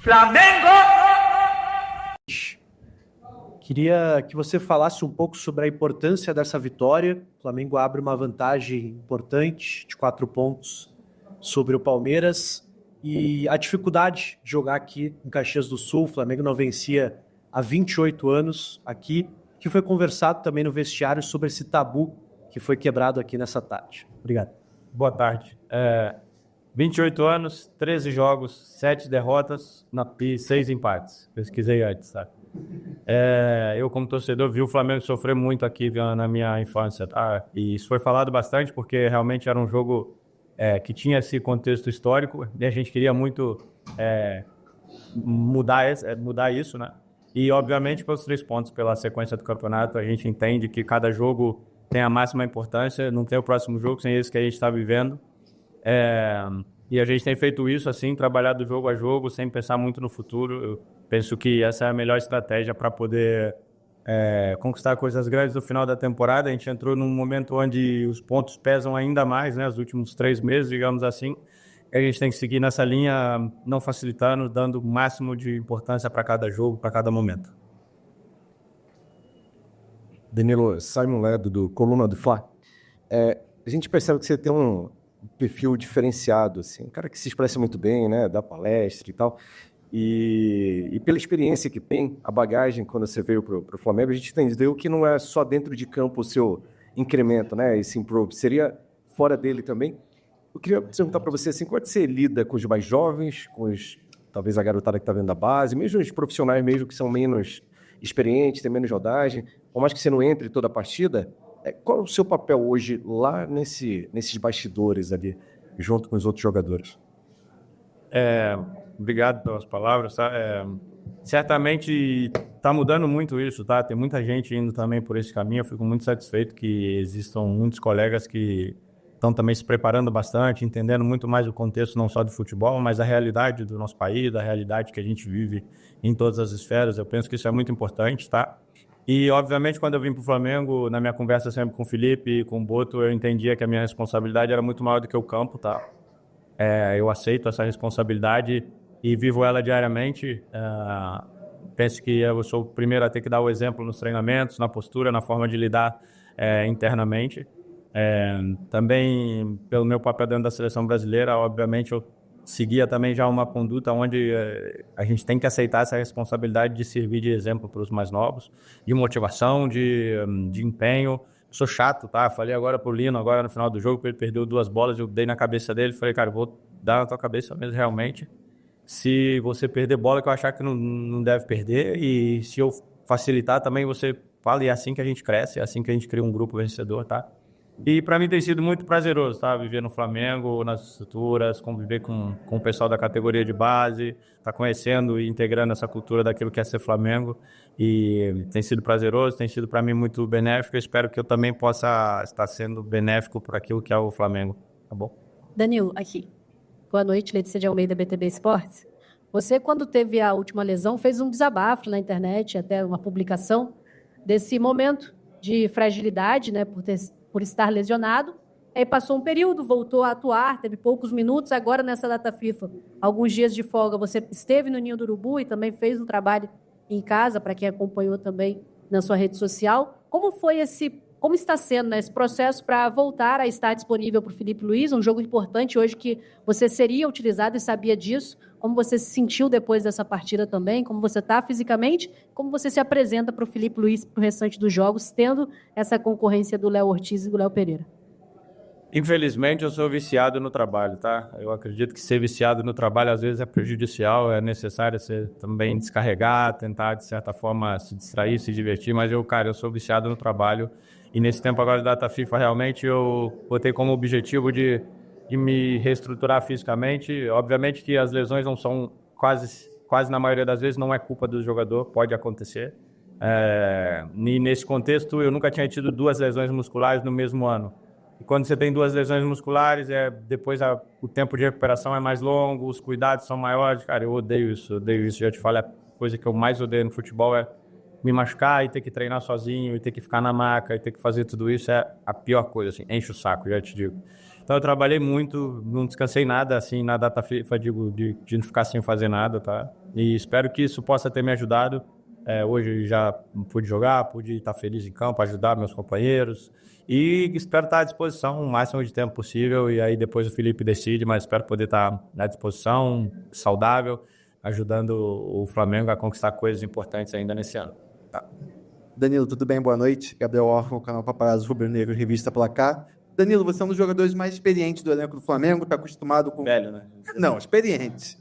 Flamengo! Queria que você falasse um pouco sobre a importância dessa vitória. O Flamengo abre uma vantagem importante de 4 pontos sobre o Palmeiras e a dificuldade de jogar aqui em Caxias do Sul. O Flamengo não vencia há 28 anos aqui, que foi conversado também no vestiário sobre esse tabu que foi quebrado aqui nessa tarde. Obrigado. Boa tarde. 28 anos, 13 jogos, 7 derrotas e 6 empates. Pesquisei antes, tá? Eu, como torcedor, vi o Flamengo sofrer muito aqui na minha infância, tá? E isso foi falado bastante porque realmente era um jogo que tinha esse contexto histórico e a gente queria muito mudar isso, né? E, obviamente, pelos 3 pontos, pela sequência do campeonato, a gente entende que cada jogo tem a máxima importância, não tem o próximo jogo sem esse que a gente está vivendo. E a gente tem feito isso, assim, trabalhado jogo a jogo, sem pensar muito no futuro. Eu penso que essa é a melhor estratégia para poder conquistar coisas grandes no final da temporada. A gente entrou num momento onde os pontos pesam ainda mais, né? Os últimos 3 meses, digamos assim. A gente tem que seguir nessa linha, não facilitando, dando o máximo de importância para cada jogo, para cada momento. Danilo, Simon Ledo, do Coluna do Fla. A gente percebe que você tem um perfil diferenciado, assim, um cara que se expressa muito bem, né, dá palestra e tal, e pela experiência que tem, a bagagem, quando você veio para o Flamengo, a gente entendeu que não é só dentro de campo o seu incremento, né, esse improve, seria fora dele também. Eu queria perguntar para você, assim, como é que você lida com os mais jovens, talvez a garotada que está vendo da base, mesmo os profissionais mesmo que são menos experientes, têm menos rodagem, por mais que você não entre toda a partida, qual é o seu papel hoje lá nesses bastidores ali, junto com os outros jogadores? Obrigado pelas palavras, tá? Certamente está mudando muito isso, tá? Tem muita gente indo também por esse caminho. Eu fico muito satisfeito que existam muitos colegas que estão também se preparando bastante, entendendo muito mais o contexto não só do futebol, mas da realidade do nosso país, da realidade que a gente vive em todas as esferas. Eu penso que isso é muito importante, tá? E, obviamente, quando eu vim para o Flamengo, na minha conversa sempre com o Felipe e com o Boto, eu entendia que a minha responsabilidade era muito maior do que o campo, tá? Eu aceito essa responsabilidade e vivo ela diariamente. Penso que eu sou o primeiro a ter que dar o exemplo nos treinamentos, na postura, na forma de lidar internamente. Também, pelo meu papel dentro da seleção brasileira, obviamente, eu seguia também já uma conduta onde a gente tem que aceitar essa responsabilidade de servir de exemplo para os mais novos, de motivação, de empenho. Sou chato, tá? Falei agora pro Lino, agora no final do jogo, que ele perdeu 2 bolas, eu dei na cabeça dele, falei, cara, vou dar na tua cabeça mesmo, realmente. Se você perder bola que eu achar que não deve perder, e se eu facilitar também, você fala, e é assim que a gente cresce, é assim que a gente cria um grupo vencedor, tá? E para mim tem sido muito prazeroso, tá? Viver no Flamengo, nas estruturas, conviver com o pessoal da categoria de base, tá conhecendo e integrando essa cultura daquilo que é ser Flamengo. E tem sido prazeroso, tem sido para mim muito benéfico. Eu espero que eu também possa estar sendo benéfico por aquilo que é o Flamengo, tá bom? Danilo, aqui. Boa noite, Letícia de Almeida, BTB Esportes. Você, quando teve a última lesão, fez um desabafo na internet, até uma publicação, desse momento de fragilidade, né, por estar lesionado. Aí passou um período, voltou a atuar, teve poucos minutos. Agora, nessa data FIFA, alguns dias de folga, você esteve no Ninho do Urubu e também fez um trabalho em casa, para quem acompanhou também na sua rede social. Como está sendo, né, esse processo para voltar a estar disponível para o Filipe Luís, um jogo importante hoje que você seria utilizado e sabia disso? Como você se sentiu depois dessa partida também? Como você está fisicamente? Como você se apresenta para o Filipe Luís para o restante dos jogos, tendo essa concorrência do Léo Ortiz e do Léo Pereira? Infelizmente, eu sou viciado no trabalho, tá? Eu acredito que ser viciado no trabalho às vezes é prejudicial, é necessário você também descarregar, tentar, de certa forma, se distrair, se divertir, mas eu sou viciado no trabalho e nesse tempo agora da data FIFA, realmente, eu botei como objetivo de me reestruturar fisicamente. Obviamente que as lesões não são, quase na maioria das vezes, não é culpa do jogador, pode acontecer. E nesse contexto, eu nunca tinha tido 2 lesões musculares no mesmo ano. E quando você tem 2 lesões musculares, depois o tempo de recuperação é mais longo, os cuidados são maiores. Cara, eu odeio isso. Já te falei, a coisa que eu mais odeio no futebol é me machucar e ter que treinar sozinho, e ter que ficar na maca, e ter que fazer tudo isso é a pior coisa, assim, enche o saco, já te digo. Então eu trabalhei muito, não descansei nada, assim, na data FIFA, digo, de não ficar sem fazer nada, tá? E espero que isso possa ter me ajudado. Hoje já pude jogar, pude estar feliz em campo, ajudar meus companheiros. E espero estar à disposição o máximo de tempo possível. E aí depois o Felipe decide, mas espero poder estar à disposição, saudável, ajudando o Flamengo a conquistar coisas importantes ainda nesse ano. Danilo, tudo bem? Boa noite. Gabriel Orfão, canal Paparazzo Rubro Negro, revista Placar. Danilo, você é um dos jogadores mais experientes do elenco do Flamengo, está acostumado com... Velho, né? Não, experiente.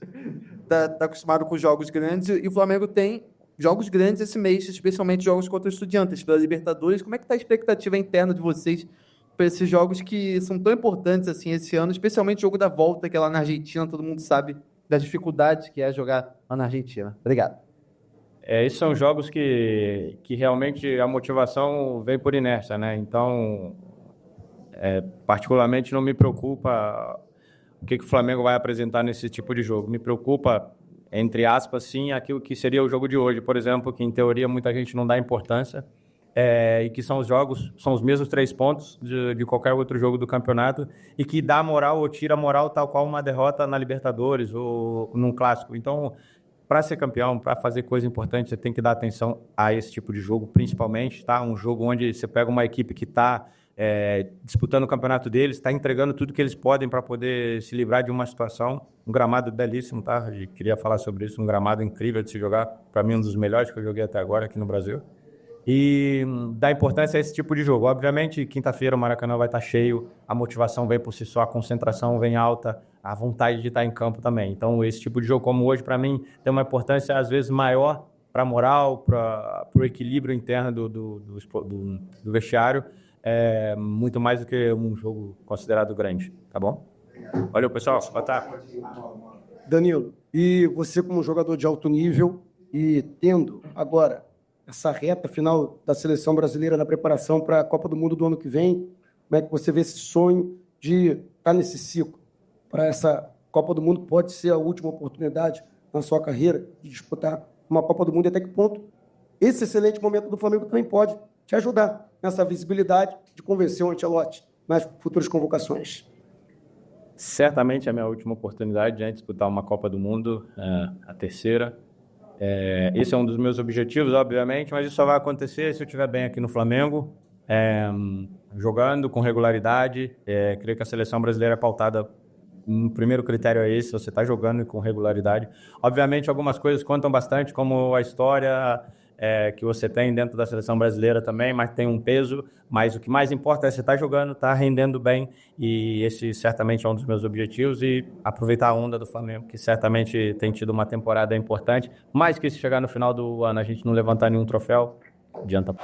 Tá acostumado com jogos grandes e o Flamengo tem jogos grandes esse mês, especialmente jogos contra os Estudiantes pela Libertadores. Como é que está a expectativa interna de vocês para esses jogos que são tão importantes assim esse ano, especialmente o jogo da volta, que é lá na Argentina, todo mundo sabe das dificuldades que é jogar lá na Argentina. Obrigado. Esses são jogos que realmente a motivação vem por inércia, né? Então, particularmente não me preocupa o que o Flamengo vai apresentar nesse tipo de jogo. Me preocupa, entre aspas, sim, aquilo que seria o jogo de hoje, por exemplo, que em teoria muita gente não dá importância, e que são os mesmos 3 pontos de qualquer outro jogo do campeonato e que dá moral ou tira moral tal qual uma derrota na Libertadores ou num clássico. Então, para ser campeão, para fazer coisa importante, você tem que dar atenção a esse tipo de jogo, principalmente, tá? Um jogo onde você pega uma equipe que está disputando o campeonato deles, está entregando tudo que eles podem para poder se livrar de uma situação. Um gramado belíssimo, tá? Eu queria falar sobre isso, um gramado incrível de se jogar, para mim um dos melhores que eu joguei até agora aqui no Brasil. E dá importância a esse tipo de jogo. Obviamente, quinta-feira o Maracanã vai estar cheio, a motivação vem por si só, a concentração vem alta, a vontade de estar em campo também. Então, esse tipo de jogo como hoje, para mim, tem uma importância às vezes maior para a moral, para o equilíbrio interno do vestiário, muito mais do que um jogo considerado grande, tá bom? Valeu, pessoal. Boa tarde. Danilo, e você como jogador de alto nível e tendo agora essa reta final da seleção brasileira na preparação para a Copa do Mundo do ano que vem, como é que você vê esse sonho de estar nesse ciclo? Para essa Copa do Mundo pode ser a última oportunidade na sua carreira de disputar uma Copa do Mundo, e até que ponto esse excelente momento do Flamengo também pode te ajudar nessa visibilidade de convencer o Ancelotti nas futuras convocações? Certamente é a minha última oportunidade de disputar uma Copa do Mundo, a terceira. Esse é um dos meus objetivos, obviamente, mas isso só vai acontecer se eu estiver bem aqui no Flamengo, jogando com regularidade. Creio que a seleção brasileira é pautada, o primeiro critério é esse, você está jogando com regularidade. Obviamente, algumas coisas contam bastante, como a história que você tem dentro da seleção brasileira também, mas tem um peso. Mas o que mais importa é você estar jogando, estar rendendo bem, e esse certamente é um dos meus objetivos, e aproveitar a onda do Flamengo, que certamente tem tido uma temporada importante, mas que se chegar no final do ano a gente não levantar nenhum troféu, adianta.